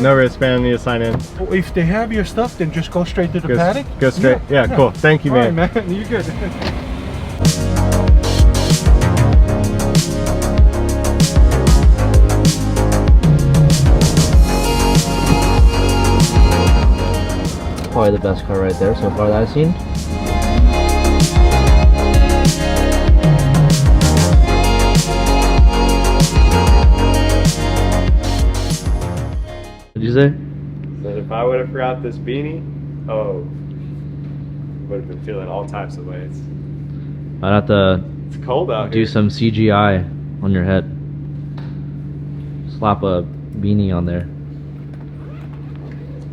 No wristband, need to sign in. If they have your stuff, then just go straight to the paddock. Go straight. Yeah, cool. Thank you, man. All right, man. You're good. Probably the best car right there so far that I've seen. What'd you say? So if I would have forgot this beanie, oh, would have been feeling all types of ways. I'd have to It's cold out do here. some CGI on your head. Slap a beanie on there.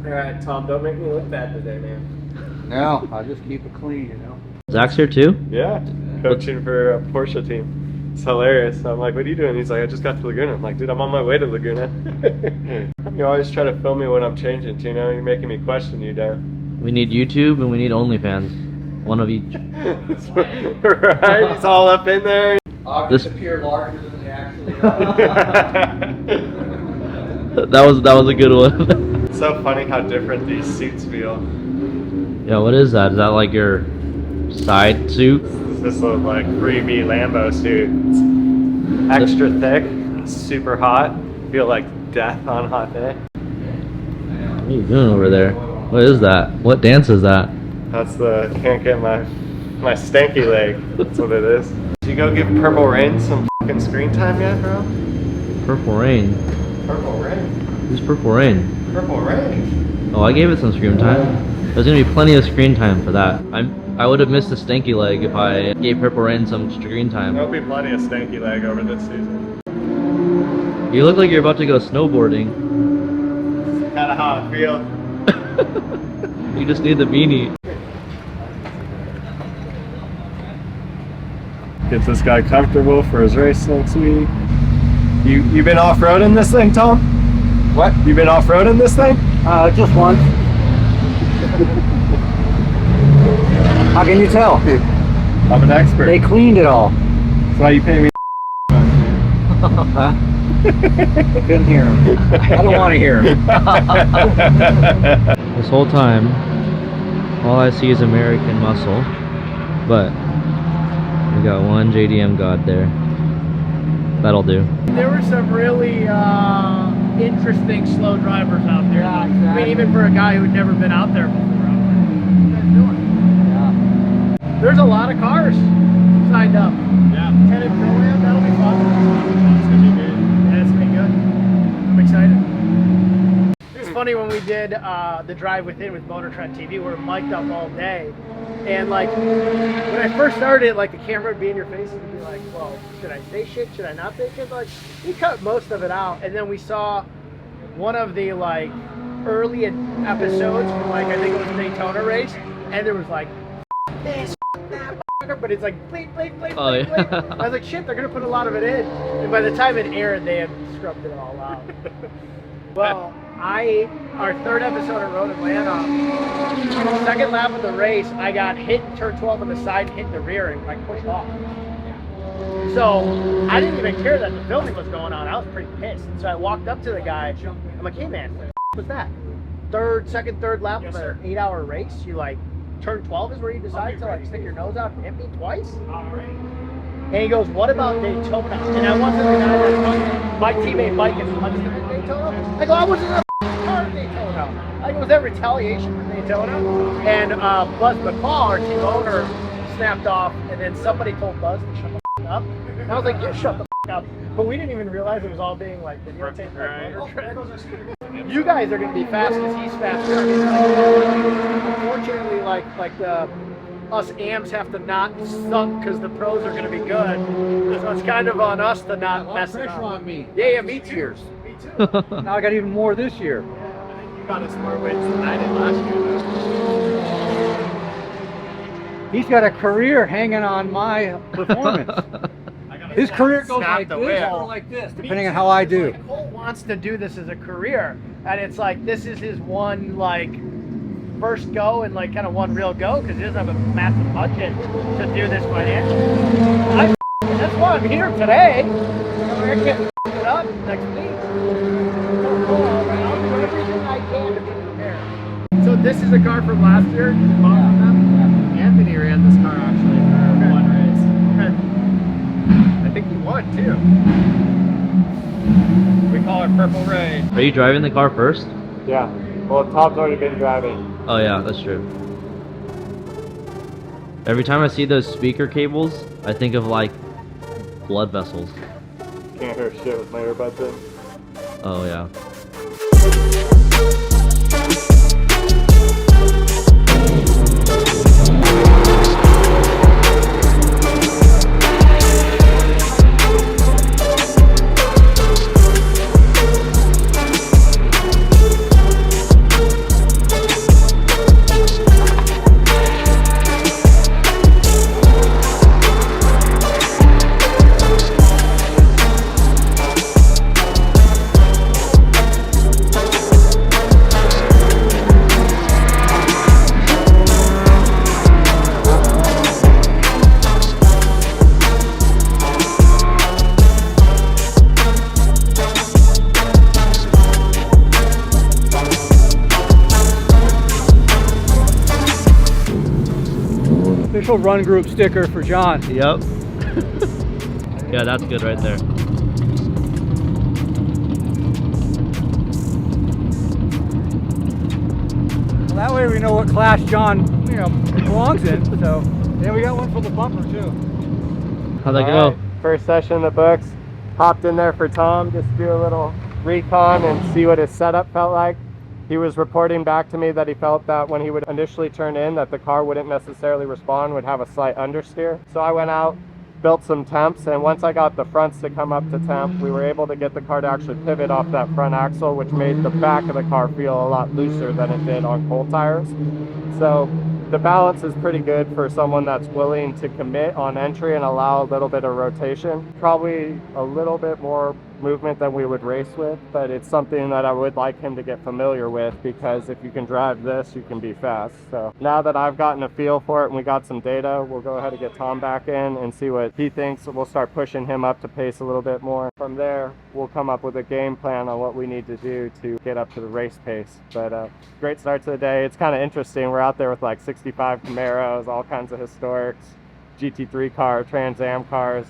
Alright, Tom, don't make me look bad today, man. No, I'll just keep it clean, you know. Zach's here too? Yeah, coaching for a Porsche team. It's hilarious. I'm like, what are you doing? He's like, I just got to Laguna. I'm like, dude, I'm on my way to Laguna. You always try to film me when I'm changing, you know? You're making me question you, Dan. We need YouTube and we need OnlyFans. One of each. Right? He's all up in there. This appear larger than they actually that was a good one. It's so funny how different these suits feel. Yeah, what is that? Is that like your side suit? This little like freebie Lambo suit. It's extra thick, super hot. Feel like death on a hot day. What are you doing over there? What is that? What dance is that? That's the can't get my stanky leg. That's what it is. Did you go give Purple Rain some fucking screen time yet, bro? Purple Rain. Purple Rain. Who's Purple Rain? Purple Rain. Oh, I gave it some screen time. There's gonna be plenty of screen time for that. I would have missed the stanky leg if I gave Purple Rain some screen time. There'll be plenty of stanky leg over this season. You look like you're about to go snowboarding. Kind of how I feel. You just need the beanie. Get this guy comfortable for his race next week. You been off-roading this thing, Tom? What? You been off-roading this thing? Just once. How can you tell? I'm an expert. They cleaned it all. That's why you pay me. Couldn't hear him. I don't want to hear him. This whole time, all I see is American muscle, but we got one JDM god there. That'll do. There were some really interesting slow drivers out there. Yeah, exactly. I mean, even for a guy who'd never been out there before. I was like, what are you guys doing? Yeah. There's a lot of cars signed up. Yeah. 10 and Pro-Am, that'll be fun. It's gonna be good. Yeah, it's gonna be good. I'm excited. It was funny when we did the drive within with Motor Trend TV. We were mic'd up all day. And like, when I first started, like the camera would be in your face and you'd be like, well, should I say shit? Should I not say shit? Like, we cut most of it out. And then we saw one of the like early episodes from like, I think it was Daytona race. And there was like, this, that, but it's like, bleep, bleep, bleep, Oh, bleep, yeah. bleep. I was like, shit, they're going to put a lot of it in. And by the time it aired, they had scrubbed it all out. Well, our third episode of Road Atlanta, second lap of the race, I got hit in turn 12 on the side and hit in the rear and like pushed off. So I didn't even care that the filming was going on. I was pretty pissed. And so I walked up to the guy. I'm like, hey man, what the was that? Second, third lap of an 8-hour race. You like, turn 12 is where you decide to like stick your nose out and hit me twice? And he goes, what about Daytona? And I wasn't the guy that my teammate Mike is punched him in Daytona. I go, I wasn't a car in Daytona. I go, was that retaliation for Daytona? And Buzz McCall, our team owner, snapped off, and then somebody told Buzz to shut the f up. And I was like, you shut the f up. But we didn't even realize it was all being like videotaped by Motor Trend. You guys are going to be fast because he's faster. Unfortunately, like the us AMs have to not suck because the pros are going to be good. So it's kind of on us to not mess it up. on me. Yeah, me too. Years. Me too. Now I got even more this year. I think you got us more wins than I did last year. He's got a career hanging on my performance. His career goes Snap like the this whip. or like this, depending on how I do. Like, Cole wants to do this as a career, and it's like this is his one like first go and like kind of one real go because he doesn't have a massive budget to do this financially. That's why I'm here today. I can't it up next week. I'll do whatever you this is a car from last year. You bought from them? Anthony ran this car actually for one race. I think he won too. We call it Purple Rain. Are you driving the car first? Yeah. Well, Tom's already been driving. Oh yeah, that's true. Every time I see those speaker cables, I think of like blood vessels. Can't hear shit with my earbuds in. Oh yeah. Official run group sticker for John. Yep. Yeah, that's good right there. Well, that way we know what class John, belongs in. So, yeah, we got one for the bumper too. How'd that All go? right, first session in the books. Hopped in there for Tom, just do a little recon and see what his setup felt like. He was reporting back to me that he felt that when he would initially turn in that the car wouldn't necessarily respond, would have a slight understeer. So I went out, built some temps, and once I got the fronts to come up to temp, we were able to get the car to actually pivot off that front axle, which made the back of the car feel a lot looser than it did on cold tires. So the balance is pretty good for someone that's willing to commit on entry and allow a little bit of rotation. Probably a little bit more movement than we would race with, but it's something that I would like him to get familiar with, because if you can drive this, you can be fast. So now that I've gotten a feel for it and we got some data, we'll go ahead and get Tom back in and see what he thinks. We'll start pushing him up to pace a little bit more. From there, we'll come up with a game plan on what we need to do to get up to the race pace. But great start to the day. It's kind of interesting. We're out there with like 65 Camaros, all kinds of historics, GT3 cars, Trans Am cars,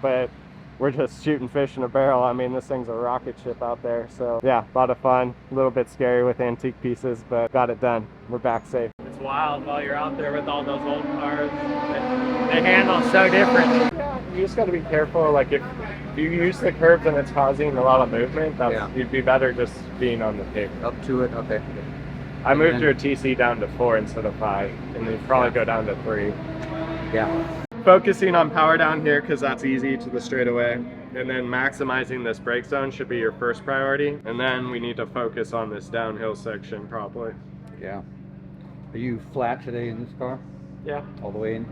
but we're just shooting fish in a barrel. I mean, this thing's a rocket ship out there. So yeah, a lot of fun, a little bit scary with antique pieces, but got it done. We're back safe. It's wild while you're out there with all those old cars. They handle so different. Yeah, you just got to be careful. Like if you use the curbs and it's causing a lot of movement, you'd be better just being on the pavement. Up to it, okay. I moved your TC down to 4 instead of 5, and then probably go down to 3. Yeah. Focusing on power down here because that's easy to the straightaway, and then maximizing this brake zone should be your first priority, and then we need to focus on this downhill section probably. Yeah. Are you flat today in this car? Yeah. All the way in?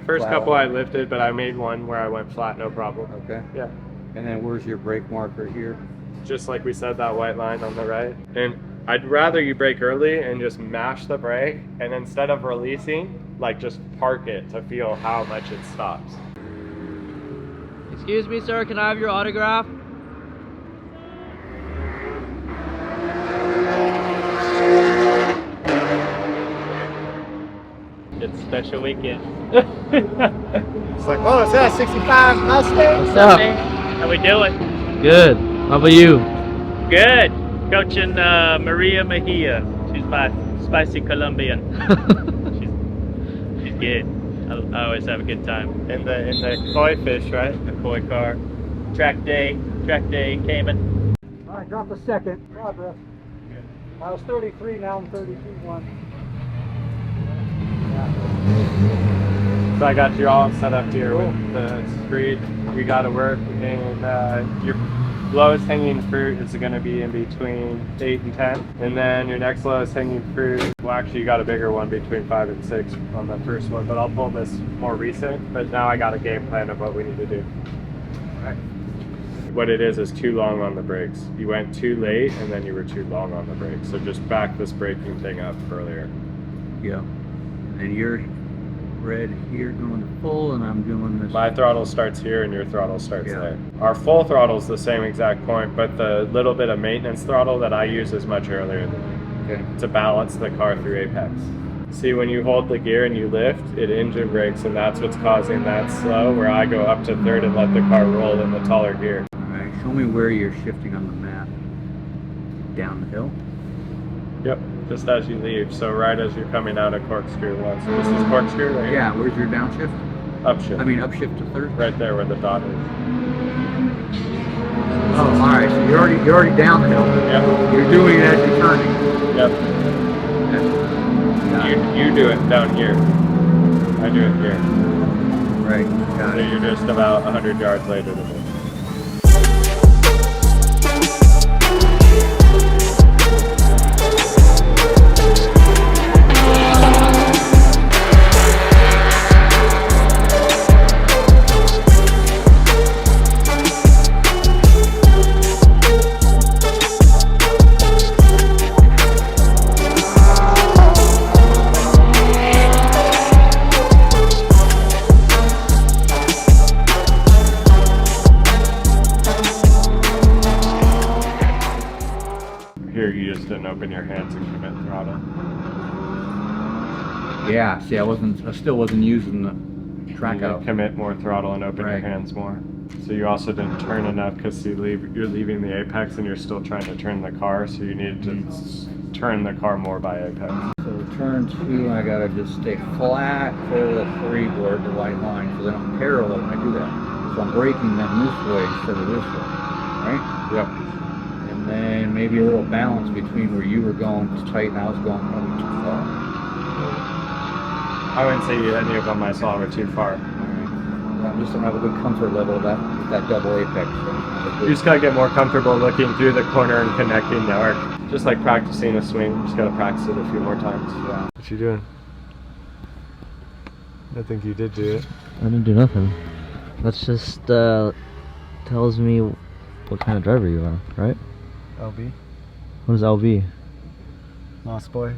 First Flat couple out? I lifted, but I made one where I went flat, no problem. Okay. Yeah. And then where's your brake marker here? Just like we said, that white line on the right. And I'd rather you brake early and just mash the brake, and instead of releasing, like just park it to feel how much it stops. Excuse me, sir, can I have your autograph? It's special weekend. It's like, oh, it's that 65 Mustang. What's up? How we doing? Good. How about you? Good. Coaching Maria Mejia. She's my spicy Colombian. She's good. I always have a good time. In the koi fish, right? The koi car. Track day Cayman. All right, drop a second. Progress. I was 33, now I'm 32.1. So I got you all set up here with the screed. We got to work, and your lowest hanging fruit is going to be in between 8 and 10, and then your next lowest hanging fruit, well, actually you got a bigger one between 5 and 6 on the first one, but I'll pull this more recent. But now I got a game plan of what we need to do. Right. What it is too long on the brakes. You went too late, and then you were too long on the brakes. So just back this braking thing up earlier. Yeah. And you're red here going to full, and I'm doing this. My throttle starts here and your throttle starts there. Our full throttle is the same exact point, but the little bit of maintenance throttle that I use is much earlier than you. Okay. to balance the car through apex. See, when you hold the gear and you lift, it engine brakes, and that's what's causing that slow, where I go up to third and let the car roll in the taller gear. Alright, show me where you're shifting on the map. Down the hill? Yep, just as you leave. So right as you're coming out of corkscrew one. So this is corkscrew right here? Yeah, where's your downshift? Upshift. I mean upshift to third? Right there where the dot is. Oh, alright, so you're already down the hill. Yep. You're doing it as you're turning. Yep. Okay. You do it down here. I do it here. Right, got So it. you're just about 100 yards later than me. Here, you just didn't open your hands and commit throttle. Yeah, see, I still wasn't using the track You out. commit more throttle and open your Right. hands more. So you also didn't turn enough because you're leaving the apex and you're still trying to turn the car. So you need to turn the car more by apex. So turn 2, I gotta just stay flat for the freeboard, the white line, so then I'm parallel when I do that. So I'm braking them this way instead of this way, right? Yep. And then maybe a little balance between where you were going too tight and I was going probably too far. I wouldn't say any of them I saw were too far. I just don't have a good comfort level with that double apex. You just gotta get more comfortable looking through the corner and connecting the arc. Just like practicing a swing, you just gotta practice it a few more times. Yeah. What you doing? I think you did do it. I didn't do nothing. That's just tells me what kind of driver you are, right? LB? What is LB? Lost boy.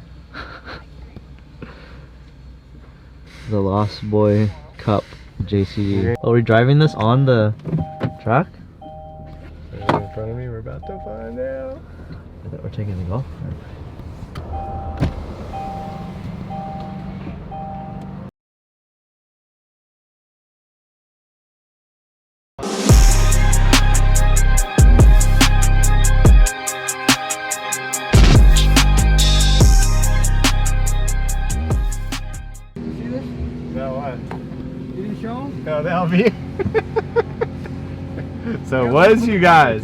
The Lost Boy Cup JCD. Oh, we're driving this on the track? Right in front of me, we're about to find out. I thought we're taking the golf cart. No, what? You didn't show him? No, the LB. So it was you guys.